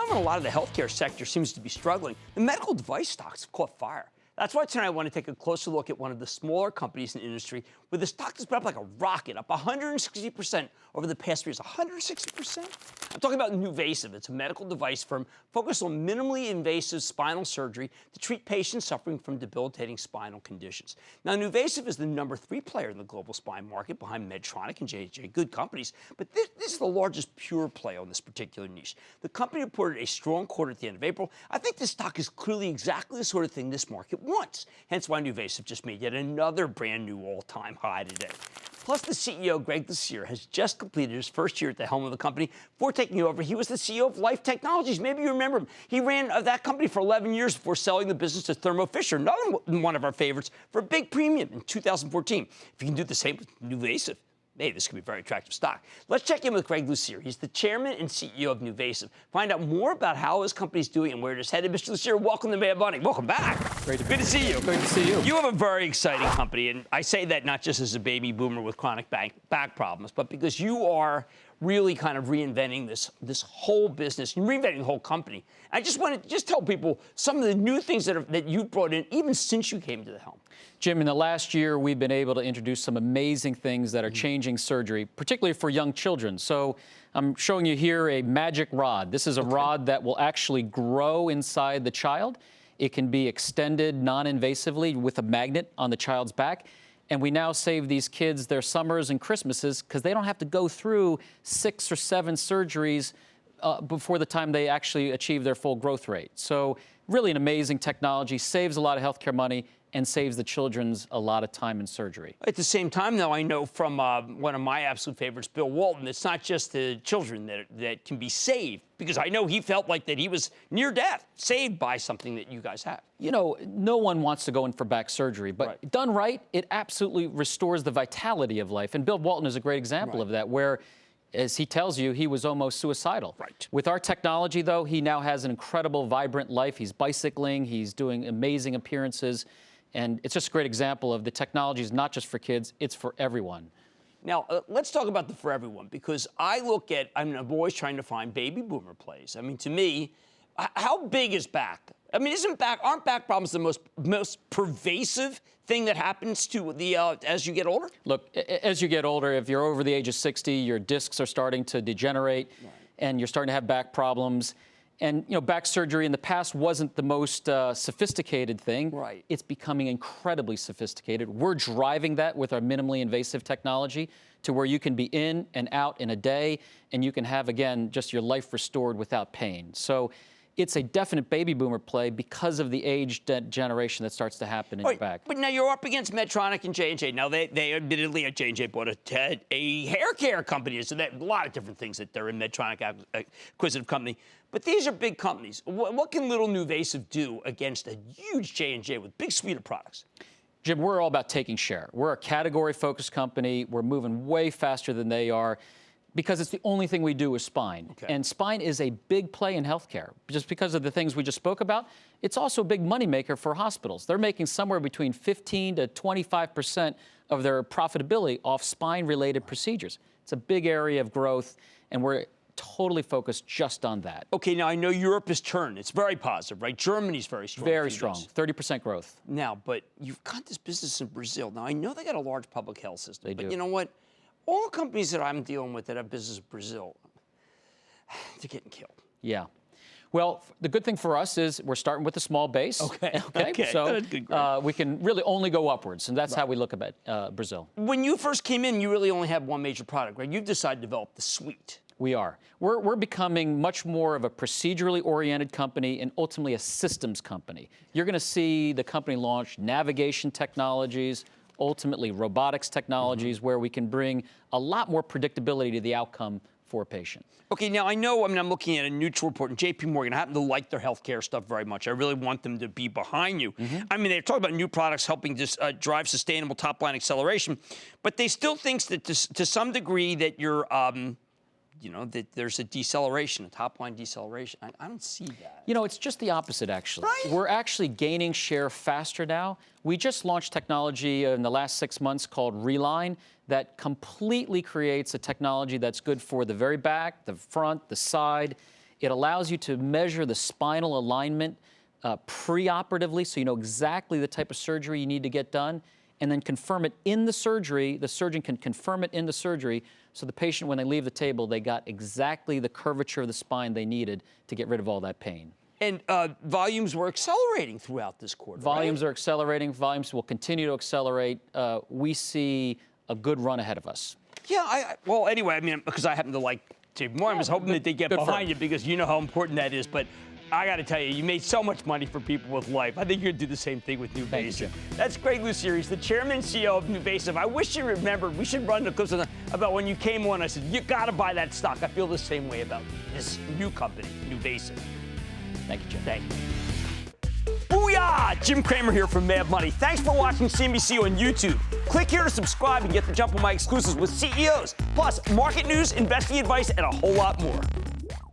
time when a lot of the healthcare sector seems to be struggling, the medical device stocks have caught fire. That's why tonight I want to take a closer look at one of the smaller companies in the industry where the stock has been up like a rocket, up 160% over the past 3 years. 160%? I'm talking about NuVasive. It's a medical device firm focused on minimally invasive spinal surgery to treat patients suffering from debilitating spinal conditions. Now, NuVasive is the #3 player in the global spine market behind Medtronic and J&J, good companies, but this is the largest pure play on this particular niche. The company reported a strong quarter at the end of April. I think this stock is clearly exactly the sort of thing this market wants, hence why NuVasive just made yet another brand new all-time high today. Plus, the CEO, Greg Lucier, has just completed his first year at the helm of the company. Before taking over, he was the CEO of Life Technologies. Maybe you remember him. He ran that company for 11 years before selling the business to Thermo Fisher, another one of our favorites, for a big premium in 2014. If you can do the same with NuVasive, hey, this could be a very attractive stock. Let's check in with Greg Lucier. He's the chairman and CEO of NuVasive. Find out more about how his company's doing and where it is headed. Mr. Lucier, welcome to Mad Money. Welcome back. Good to see you. Great to see you. You have a very exciting company, and I say that not just as a baby boomer with chronic back problems, but because you are really kind of reinventing this whole business. You're reinventing the whole company. I just want to tell people some of the new things that you've brought in, even since you came to the helm. Jim, in the last year, we've been able to introduce some amazing things that are changing surgery, particularly for young children. So I'm showing you here a magic rod. This is a rod that will actually grow inside the child. It can be extended non-invasively with a magnet on the child's back. And we now save these kids their summers and Christmases because they don't have to go through 6 or 7 surgeries before the time they actually achieve their full growth rate. So really an amazing technology, saves a lot of healthcare money, and saves the children's a lot of time in surgery. At the same time, though, I know from one of my absolute favorites, Bill Walton, it's not just the children that can be saved, because I know he felt like that he was near death, saved by something that you guys have. You know, no one wants to go in for back surgery, but done right, it absolutely restores the vitality of life. And Bill Walton is a great example of that, where, as he tells you, he was almost suicidal. With our technology, though, he now has an incredible, vibrant life. He's bicycling, he's doing amazing appearances. And it's just a great example of the technology is not just for kids, it's for everyone. Now, let's talk about the for everyone, because I'm always trying to find baby boomer plays. I mean, to me, how big is back? I mean, aren't back problems the most pervasive thing that happens to as you get older? Look, as you get older, if you're over the age of 60, your discs are starting to degenerate, and you're starting to have back problems. And, you know, back surgery in the past wasn't the most sophisticated thing. It's becoming incredibly sophisticated. We're driving that with our minimally invasive technology to where you can be in and out in a day, and you can have, again, just your life restored without pain. So it's a definite baby boomer play because of the age generation that starts to happen in your back. But now you're up against Medtronic and J&J. Now, they admittedly, J&J bought a hair care company, so they have a lot of different things that they're in Medtronic acquisitive company. But these are big companies. What can little NuVasive do against a huge J&J with big suite of products? Jim, we're all about taking share. We're a category-focused company. We're moving way faster than they are, because it's the only thing we do is spine. And spine is a big play in healthcare. Just because of the things we just spoke about, it's also a big moneymaker for hospitals. They're making somewhere between 15 to 25% of their profitability off spine-related procedures. It's a big area of growth, and we're totally focused just on that. Okay, now I know Europe has turned. It's very positive, right? Germany's very strong. Very strong, 30% growth. Now, but you've got this business in Brazil. Now, I know they got a large public health system, but do. you know what? All companies that I'm dealing with that have business in Brazil, they're getting killed. Yeah. Well, the good thing for us is we're starting with a small base. So we can really only go upwards, and that's how we look at Brazil. When you first came in, you really only had one major product, right? You've decided to develop the suite. We are. We're becoming much more of a procedurally oriented company and ultimately a systems company. You're going to see the company launch navigation technologies, ultimately robotics technologies, where we can bring a lot more predictability to the outcome for a patient. Okay, now I'm looking at a neutral report, and JP Morgan, I happen to like their healthcare stuff very much. I really want them to be behind you. I mean, they're talking about new products helping to drive sustainable top-line acceleration, but they still think that to some degree that you're you know, that there's a deceleration, a top-line deceleration. I don't see that. You know, it's just the opposite, actually. We're actually gaining share faster now. We just launched technology in the last 6 months called Reline that completely creates a technology that's good for the very back, the front, the side. It allows you to measure the spinal alignment preoperatively, so you know exactly the type of surgery you need to get done, and then confirm it in the surgery. The surgeon can confirm it in the surgery, so the patient, when they leave the table, they got exactly the curvature of the spine they needed to get rid of all that pain. And volumes were accelerating throughout this quarter. Volumes are accelerating. Volumes will continue to accelerate. We see a good run ahead of us. Yeah, well, anyway, I mean, because I happen to like JP Morgan, I was hoping that they get behind you because you know how important that is. But I got to tell you, you made so much money for people with life. I think you're going to do the same thing with NuVasive. That's Greg Luceri, the chairman and CEO of NuVasive. I wish you remembered, we should run the clips about when you came on. I said, you got to buy that stock. I feel the same way about this new company, NuVasive. Thank you, Jim. Thank you. Booyah! Jim Cramer here from Mad Money. Thanks for watching CNBC on YouTube. Click here to subscribe and get the jump on my exclusives with CEOs, plus market news, investing advice, and a whole lot more.